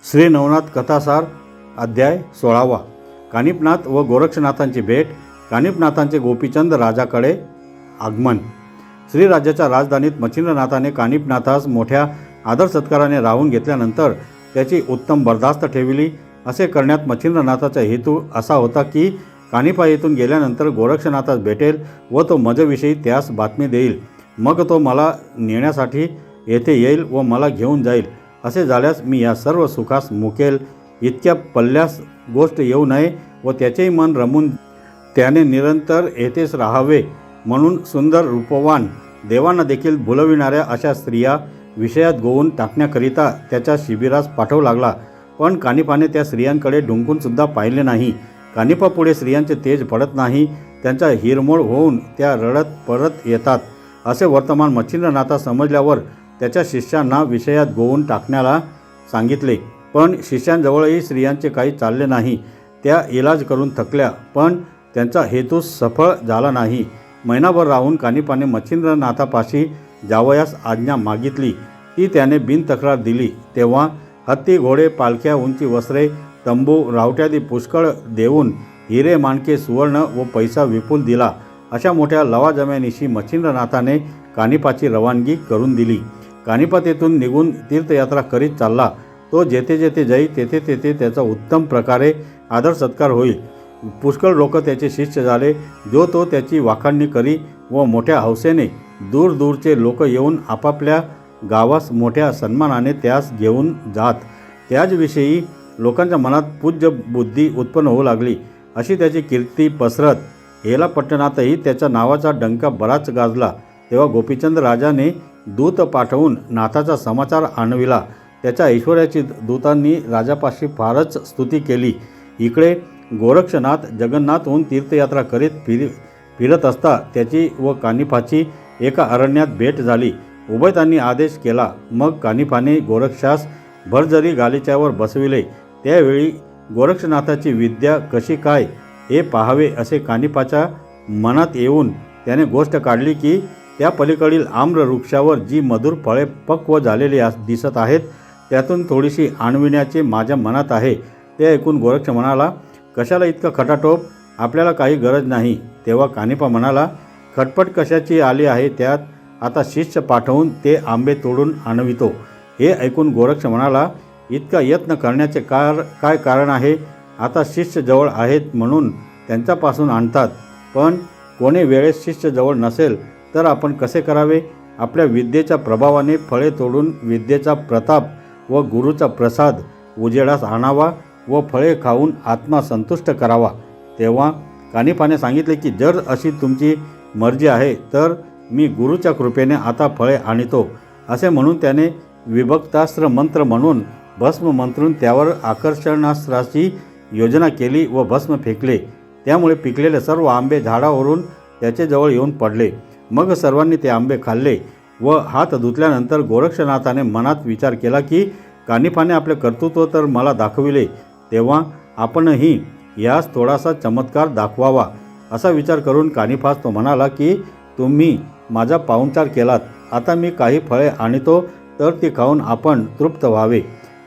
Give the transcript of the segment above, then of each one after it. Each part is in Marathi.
श्री नवनाथ कथासार अध्याय 16वा. कानिपनाथ व गोरक्षनाथांची भेट. कानिपनाथांचे गोपीचंद राजाकडे आगमन. श्रीराज्याच्या राजधानीत मच्छिंद्रनाथाने कानिपनाथास मोठ्या आदर सत्काराने राहून घेतल्यानंतर त्याची उत्तम बर्दास्त ठेविली. असे करण्यात मच्छिंद्रनाथाचा हेतू असा होता की कानिपा येथून गेल्यानंतर गोरक्षनाथास भेटेल व तो माझ्याविषयी त्यास बातमी देईल. मग तो मला नेण्यासाठी येथे येईल व मला घेऊन जाईल. असे झाल्यास मी या सर्व सुखास मुकेल. इतक्या पल्ल्यास गोष्ट येऊ नये व त्याचेही मन रमून त्याने निरंतर येथेच राहावे म्हणून सुंदर रूपवान देवांना देखील भुलविणाऱ्या अशा स्त्रिया विषयात गोवून टाकण्याकरिता त्याच्या शिबिरास पाठवू लागला. पण कानिपाने त्या स्त्रियांकडे ढुंकूनसुद्धा पाहिले नाही. कानिपापुढे स्त्रियांचे तेज पडत नाही. त्यांचा हिरमोड होऊन त्या रडत परत येतात. असे वर्तमान मच्छिंद्रनाथा समजल्यावर त्याच्या शिष्यांना विषयात गोवून टाकण्याला सांगितले. पण शिष्यांजवळही स्त्रियांचे काही चालले नाही. त्या इलाज करून थकल्या, पण त्यांचा हेतू सफळ झाला नाही. महिनाभर राहून कानिपाने मच्छिंद्रनाथापाशी जावयास आज्ञा मागितली. ती त्याने बिनतक्रार दिली. तेव्हा हत्ती, घोडे, पालख्या, उंची वस्त्रे, तंबू, रावट्यादी पुष्कळ देऊन हिरे, माणके, सुवर्ण व पैसा विपुल दिला. अशा मोठ्या लवाजम्यानिशी मच्छिंद्रनाथाने कानिपाची रवानगी करून दिली. कानिपा तेथून निघून तीर्थयात्रा करीत चालला. तो जेथे जेथे जाई तेथे तेथे त्याचा उत्तम प्रकारे आदर सत्कार होईल. पुष्कळ लोक त्याचे शिष्य झाले. जो तो त्याची वाखाणणी करी व मोठ्या हौसेने दूर दूरचे लोक येऊन आपापल्या गावास मोठ्या सन्मानाने त्यास घेऊन जात. त्याचविषयी लोकांच्या मनात पूज्य बुद्धी उत्पन्न होऊ लागली. अशी त्याची कीर्ती पसरत हेलापट्टणातही त्याच्या नावाचा डंका बराच गाजला. तेव्हा गोपीचंद राजाने दूत पाठवून नाथाचा समाचार आणविला. त्याच्या ऐश्वर्याची दूतांनी राजापाशी फारच स्तुती केली. इकडे गोरक्षनाथ जगन्नाथहून तीर्थयात्रा करीत फिरत असता त्याची व कानिपाची एका अरण्यात भेट झाली. उभयतांनी आदेश केला. मग कानिपाने गोरक्षास भरजरी गालिच्यावर बसविले. त्यावेळी गोरक्षनाथाची विद्या कशी काय हे पाहावे असे कानिपाच्या मनात येऊन त्याने गोष्ट काढली की त्या पलीकडील आम्र वृक्षावर जी मधुर फळे पक्व झालेली दिसत आहेत त्यातून थोडीशी आणविण्याचे माझ्या मनात आहे. ते ऐकून गोरक्ष म्हणाला, कशाला इतका खटाटोप? आपल्याला काही गरज नाही. तेव्हा कानिपा म्हणाला, खटपट कशाची आली आहे? त्यात आता शिष्य पाठवून ते आंबे तोडून आणवितो. हे ऐकून गोरक्ष म्हणाला, इतका यत्न करण्याचे काय कारण आहे? आता शिष्य जवळ आहेत म्हणून त्यांच्यापासून आणतात. पण कोणी वेळेस शिष्य जवळ नसेल तर आपण कसे करावे? आपल्या विद्येच्या प्रभावाने फळे तोडून विद्येचा प्रताप व गुरुचा प्रसाद उजेडास आणावा व फळे खाऊन आत्मा संतुष्ट करावा. तेव्हा कानिपाने सांगितले की जर अशी तुमची मर्जी आहे तर मी गुरुच्या कृपेने आता फळे आणतो. असे म्हणून त्याने विभक्तास्त्र मंत्र म्हणून भस्म मंत्रून त्यावर आकर्षणास्त्राची योजना केली व भस्म फेकले. त्यामुळे पिकलेले सर्व आंबे झाडावरून त्याच्याजवळ येऊन पडले. मग सर्वांनी ते आंबे खाल्ले व हात धुतल्यानंतर गोरक्षनाथाने मनात विचार केला की कानिपाने आपले कर्तृत्व तर मला दाखविले, तेव्हा आपणही यास थोडासा चमत्कार दाखवावा. असा विचार करून कानिपास तो म्हणाला की तुम्ही माझा पाहुणचार केलात. आता मी काही फळे आणतो तर ती खाऊन आपण तृप्त व्हावे.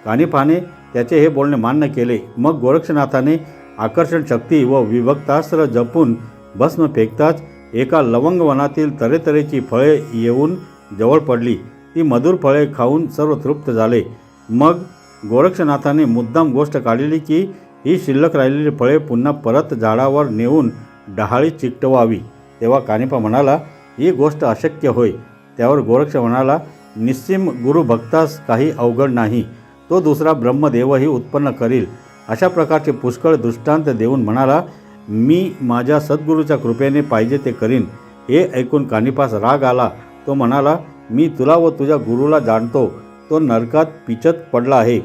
कानिपाने त्याचे हे बोलणे मान्य केले. मग गोरक्षनाथाने आकर्षण शक्ती व विभक्तास्त्र जपून भस्म फेकताच एका लवंगवनातील तऱ्हेतऱ्हेची फळे येऊन जवळ पडली. ती मधुर फळे खाऊन सर्व तृप्त झाले. मग गोरक्षनाथाने मुद्दाम गोष्ट काढली की ही शिल्लक राहिलेली फळे पुन्हा परत झाडावर नेऊन डहाळी चिकटवावी. तेव्हा कानिपा म्हणाला, ही गोष्ट अशक्य होय. त्यावर गोरक्ष म्हणाला, निस्सीम गुरुभक्तास काही अवघड नाही. तो दुसरा ब्रह्मदेवही उत्पन्न करील. अशा प्रकारचे पुष्कळ दृष्टांत देऊन म्हणाला, मी माझ्या सद्गुरूच्या कृपेने पाहिजे ते करीन. हे ऐकून कानिपास राग आला. तो म्हणाला, मी तुला व तुझ्या गुरुला जाणतो. तो नरकात पिचत पडला आहे.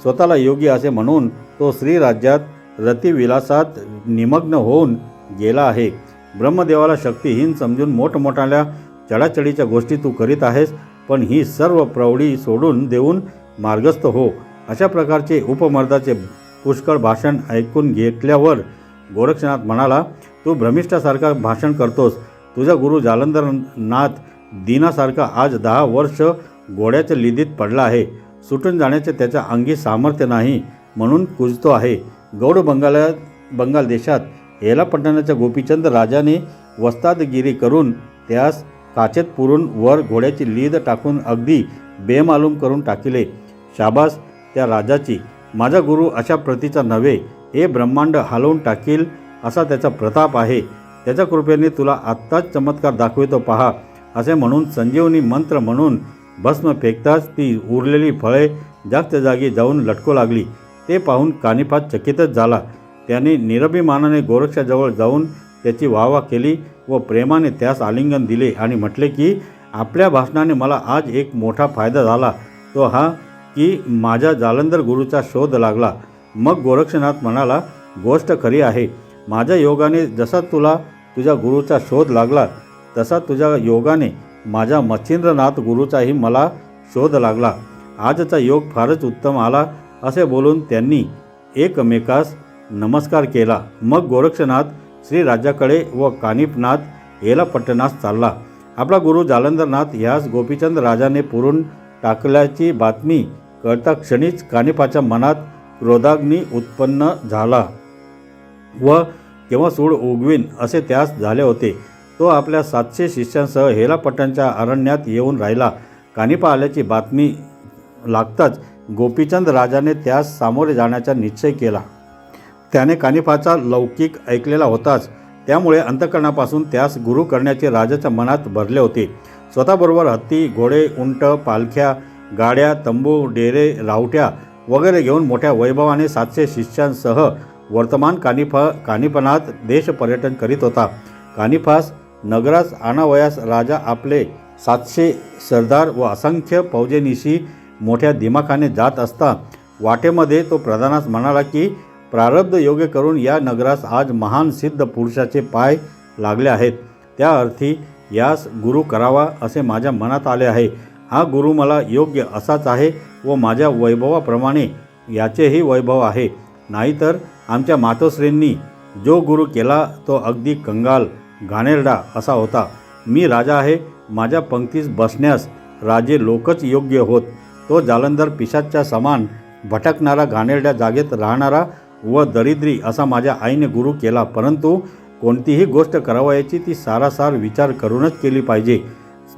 स्वतःला योगी असे म्हणून तो श्रीराज्यात रतिविलासात निमग्न होऊन गेला आहे. ब्रह्मदेवाला शक्तिहीन समजून मोठमोठ्या चढाचढीच्या गोष्टी तू करीत आहेस. पण ही सर्व प्रौढी सोडून देऊन मार्गस्थ हो. अशा प्रकारचे उपमर्दाचे पुष्कळ भाषण ऐकून घेतल्यावर गोरक्षनाथ म्हणाला, तू भ्रमिष्ठासारखा भाषण करतोस. तुझा गुरु जालंधरनाथ दीनासारखा आज 10 वर्ष घोड्याच्या लिदीत पडला आहे. सुटून जाण्याचे त्याच्या अंगी सामर्थ्य नाही म्हणून कुजतो आहे. गौड बंगाल देशात हेलापट्टणाच्या गोपीचंद राजाने वस्तादगिरी करून त्यास काचेत पुरून वर घोड्याची लीद टाकून अगदी बेमालूम करून टाकिले. शाबास त्या राजाची. माझा गुरु अशा प्रतीचा नव्हे, हे ब्रह्मांड हलवून टाकील असा त्याचा प्रताप आहे. त्याच्या कृपेने तुला आत्ताच चमत्कार दाखवितो पहा, असे म्हणून संजीवनी मंत्र म्हणून भस्म फेकताच ती उरलेली फळे जागच्या जागी जाऊन लटकू लागली. ते पाहून कानिफा चकितच झाला. त्याने निरभिमानाने गोरक्षाजवळ जाऊन त्याची वाहवा केली व प्रेमाने त्यास आलिंगन दिले आणि म्हटले की आपल्या भाषणाने मला आज एक मोठा फायदा झाला, तो हा की माझ्या जालंधर गुरुचा शोध लागला. मग गोरक्षनाथ म्हणाला, गोष्ट खरी आहे. माझ्या योगाने जसा तुला तुझ्या गुरुचा शोध लागला तसा तुझ्या योगाने माझ्या मच्छिंद्रनाथ गुरुचाही मला शोध लागला. आजचा योग फारच उत्तम आला, असे बोलून त्यांनी एकमेकास नमस्कार केला. मग गोरक्षनाथ श्रीराजाकडे व कानिफनाथ हेलापट्टणास चालला. आपला गुरु जालंधरनाथ ह्यास गोपीचंद राजाने पुरून टाकल्याची बातमी कळता क्षणीच कानिफाच्या मनात क्रोधाग्नी उत्पन्न झाला व केव्हा सूड उगवीन असे त्यास झाले होते. तो आपल्या 700 शिष्यांसह हेलापट्टणच्या अरण्यात येऊन राहिला. कानिफा आल्याची बातमी लागताच गोपीचंद राजाने त्यास सामोरे जाण्याचा निश्चय केला. त्याने कानिफाचा लौकिक ऐकलेला होताच, त्यामुळे अंतःकरणापासून त्यास गुरु करण्याचे राजाच्या मनात भरले होते. स्वतःबरोबर हत्ती, घोडे, उंट, पालख्या, गाड्या, तंबू, डेरे, रावट्या वगैरे घेऊन मोठ्या वैभवाने 700 शिष्यांसह वर्तमान कानिफनाथ देश पर्यटन करीत होता. कानिफास नगरास आणावयास राजा आपले 700 सरदार व असंख्य फौजेनिशी मोठ्या दिमाखाने जात असता वाटेमध्ये तो प्रधानास म्हणाला की प्रारब्ध योग्य करून या नगरास आज महान सिद्ध पुरुषाचे पाय लागले आहेत. त्या अर्थी यास गुरु करावा असे माझ्या मनात आले आहे. हा गुरु मला योग्य असाच आहे व माझ्या वैभवाप्रमाणे याचेही वैभव आहे. नाहीतर आमच्या मातोश्रींनी जो गुरु केला तो अगदी कंगाल घाणेरडा असा होता. मी राजा आहे, माझ्या पंक्तीस बसण्यास राजे लोकच योग्य होत. तो जालंधर पिशाच्या समान भटकणारा, घाणेरड्या जागेत राहणारा व दरिद्री असा माझ्या आईने गुरु केला. परंतु कोणतीही गोष्ट करावयाची ती सारासार विचार करूनच केली पाहिजे.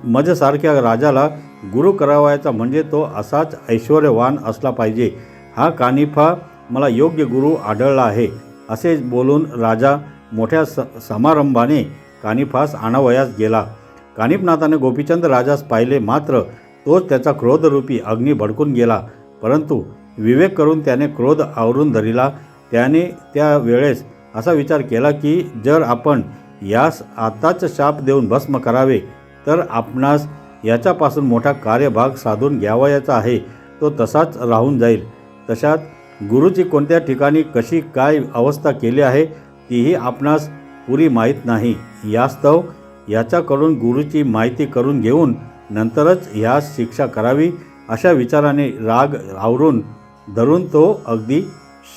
माझ्यासारख्या राजाला गुरु करावयाचा म्हणजे तो असाच ऐश्वर्यवान असला पाहिजे. हा कानिफा मला योग्य गुरु आढळला आहे. असे बोलून राजा मोठ्या समारंभाने कानिफास आणावयास गेला. कानिफनाथाने गोपीचंद राजास पाहिले, मात्र तोच त्याचा क्रोधरूपी अग्नी भडकून गेला. परंतु विवेक करून त्याने क्रोध आवरून धरिला. त्याने त्या वेळेस असा विचार केला की जर आपण यास आताच शाप देऊन भस्म करावे तर आपणास याच्यापासून मोठा कार्यभाग साधून घ्यावयाचा आहे. तो तसाच राहून जाईल. तशात गुरुची कोणत्या ठिकाणी कशी काय अवस्था केली आहे तीही आपणास पुरी माहीत नाही. यास्तव याच्याकडून गुरुची माहिती करून घेऊन नंतरच ह्यास शिक्षा करावी अशा विचाराने राग आवरून धरून तो अगदी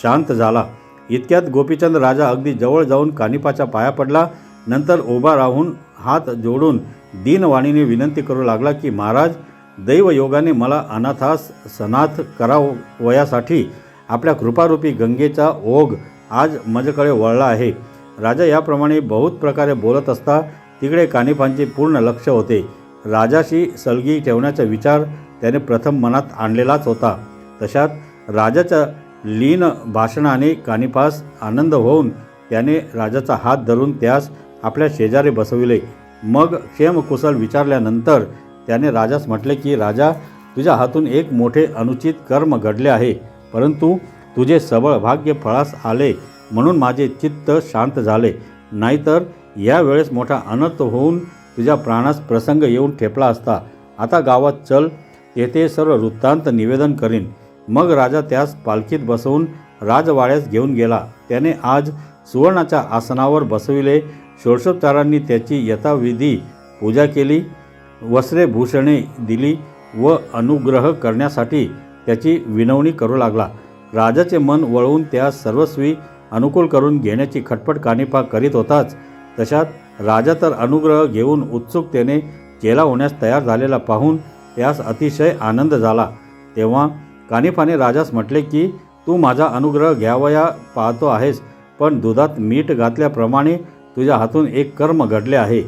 शांत झाला. इतक्यात गोपीचंद राजा अगदी जवळ जाऊन कानिफाच्या पाया पडला. नंतर उभा राहून हात जोडून दीनवाणीने विनंती करू लागला की महाराज, दैवयोगाने मला अनाथास सनाथ करावयासाठी आपल्या कृपारूपी गंगेचा ओघ आज माझ्याकडे वळला आहे. राजा याप्रमाणे बहुत प्रकारे बोलत असता तिकडे कानिफांचे पूर्ण लक्ष होते. राजाशी सलगी ठेवण्याचा विचार त्याने प्रथम मनात आणलेलाच होता. तशात राजाच्या लीन भाषणाने कानिफास आनंद होऊन त्याने राजाचा हात धरून त्यास आपल्या शेजारी बसविले. मग क्षेमकुशल विचारल्यानंतर त्याने राजास म्हटले की राजा, तुझ्या हातून एक मोठे अनुचित कर्म घडले आहे, परंतु तुझे सबळ भाग्य फळास आले म्हणून माझे चित्त शांत झाले. नाहीतर यावेळेस मोठा अनर्थ होऊन तुझ्या प्राणास प्रसंग येऊन ठेपला असता. आता गावात चल, तेथे सर्व वृत्तांत निवेदन करीन. मग राजा त्यास पालखीत बसवून राजवाड्यास घेऊन गेला. त्याने आज सुवर्णाच्या आसनावर बसविले. षोडशोपचारांनी त्याची यथाविधी पूजा केली, वस्त्रे भूषणे दिली व अनुग्रह करण्यासाठी त्याची विनवणी करू लागला. राजाचे मन वळवून त्यास सर्वस्वी अनुकूल करून घेण्याची खटपट कानिफा करीत होताच. तशात राजा तर अनुग्रह घेऊन उत्सुकतेने चेला होण्यास तयार झालेला पाहून त्यास अतिशय आनंद झाला. तेव्हा कानिफाने राजास म्हटले की तू माझा अनुग्रह घ्यावया पाहतो आहेस, पण दुधात मीठ घातल्याप्रमाणे तुझ्या हातून एक कर्म घडले आहे.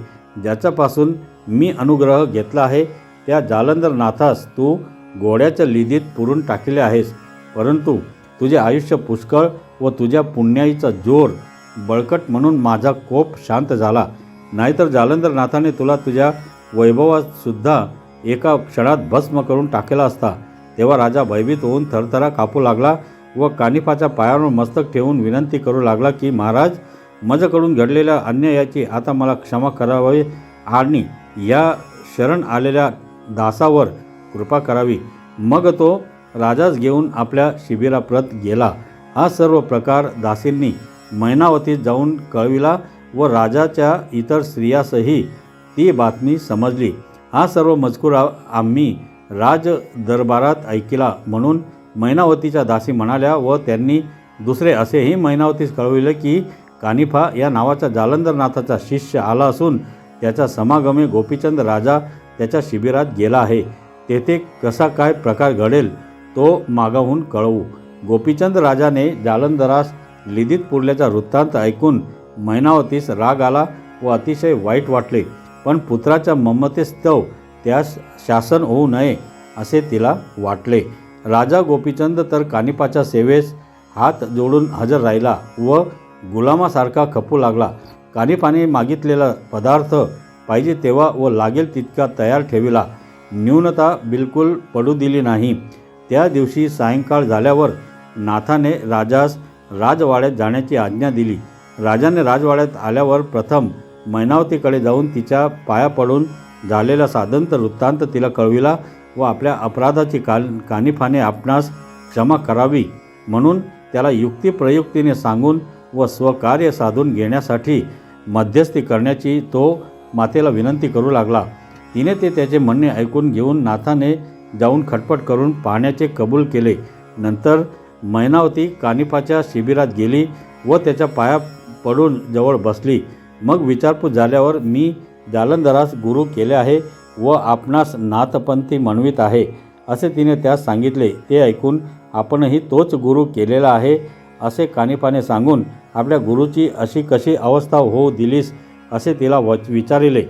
ज्याच्यापासून मी अनुग्रह घेतला आहे त्या जालंधर नाथास तू घोड्याच्या लिदीत पुरून टाकले आहेस. परंतु तुझे आयुष्य पुष्कळ व तुझ्या पुण्याईचा जोर बळकट म्हणून माझा कोप शांत झाला. नाहीतर जालंधर नाथाने तुला तुझ्या वैभवातसुद्धा एका क्षणात भस्म करून टाकला असता. तेव्हा राजा भयभीत होऊन थरथरा कापू लागला व कानिफाच्या पायावर मस्तक ठेवून विनंती करू लागला की महाराज, माझ्याकडून घडलेल्या अन्यायाची आता मला क्षमा करावी आणि या शरण आलेल्या दासावर कृपा करावी. मग तो राजास घेऊन आपल्या शिबिराप्रत गेला. हा सर्व प्रकार दासींनी मैनावतीत जाऊन कळविला व राजाच्या इतर स्त्रियासही ती बातमी समजली. हा सर्व मजकूर आम्ही राज दरबारात ऐकला म्हणून मैनावतीच्या दासी म्हणाल्या व त्यांनी दुसरे असेही मैनावतीस कळविले की कानिफा या नावाचा जालंधर नाथाचा शिष्य आला असून त्याच्या समागमे गोपीचंद राजा त्याच्या शिबिरात गेला आहे. तेथे कसा काय प्रकार घडेल तो मागाहून कळवू. गोपीचंद राजाने जालंधरास लिदीत पुरल्याचा वृत्तांत ऐकून मैनावतीस राग आला व अतिशय वाईट वाटले, पण पुत्राच्या ममतेस्तव त्यास शासन होऊ नये असे तिला वाटले. राजा गोपीचंद तर कानिफाच्या सेवेस हात जोडून हजर राहिला व गुलामासारखा खपू लागला. कानिफाने मागितलेला पदार्थ पाहिजे तेव्हा व लागेल तितका तयार ठेविला. न्यूनता बिलकुल पडू दिली नाही. त्या दिवशी सायंकाळ झाल्यावर नाथाने राजास राजवाड्यात जाण्याची आज्ञा दिली. राजाने राजवाड्यात आल्यावर प्रथम मैनावतीकडे जाऊन तिच्या पाया पडून झालेला साधंत वृत्तांत तिला कळविला व आपल्या अपराधाची कानिफाने आपणास क्षमा करावी म्हणून त्याला युक्तिप्रयुक्तीने सांगून व स्वकार्य साधून घेण्यासाठी मध्यस्थी करण्याची तो मातेला विनंती करू लागला. तिने ते त्याचे म्हणणे ऐकून घेऊन नाथाने जाऊन खटपट करून पाहण्याचे कबूल केले. नंतर मैनावती कानिफाच्या शिबिरात गेली व त्याच्या पाया पडून जवळ बसली. मग विचारपूस झाल्यावर मी जालंधरास गुरु केले आहे व आपणास नाथपंथी म्हणवित आहे असे तिने त्यास सांगितले. ते ऐकून आपणही तोच गुरु केलेला आहे असे कानिफाने सांगून आपल्या गुरुची अशी कशी अवस्था होऊ दिलीस असे तिला विचारिले.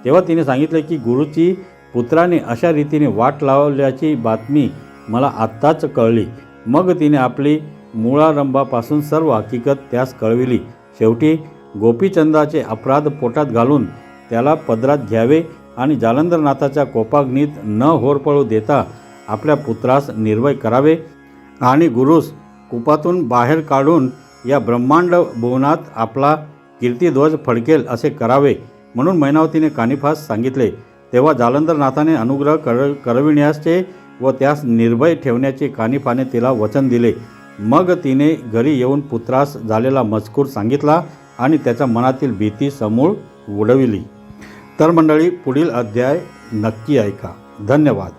तेव्हा तिने सांगितले की गुरुची पुत्राने अशा रीतीने वाट लावल्याची बातमी मला आत्ताच कळली. मग तिने आपली मूळारंभापासून सर्व हकीकत त्यास कळविली. शेवटी गोपीचंदाचे अपराध पोटात घालून त्याला पदरात घ्यावे आणि जालंधरनाथाच्या कोपाग्नीत न होरपळू देता आपल्या पुत्रास निर्भय करावे आणि गुरुस कुपातून बाहेर काढून या ब्रह्मांड भुवनात आपला कीर्तिध्वज फडकेल असे करावे म्हणून मैनावतीने कानिफास सांगितले. तेव्हा जालंधरनाथाने अनुग्रह करविण्याचे व त्यास निर्भय ठेवण्याचे कानिफाने तिला वचन दिले. मग तिने घरी येऊन पुत्रास झालेला मजकूर सांगितला आणि त्याच्या मनातील भीती समूळ उडविली. तर मंडळी, पुढील अध्याय नक्की ऐका. धन्यवाद.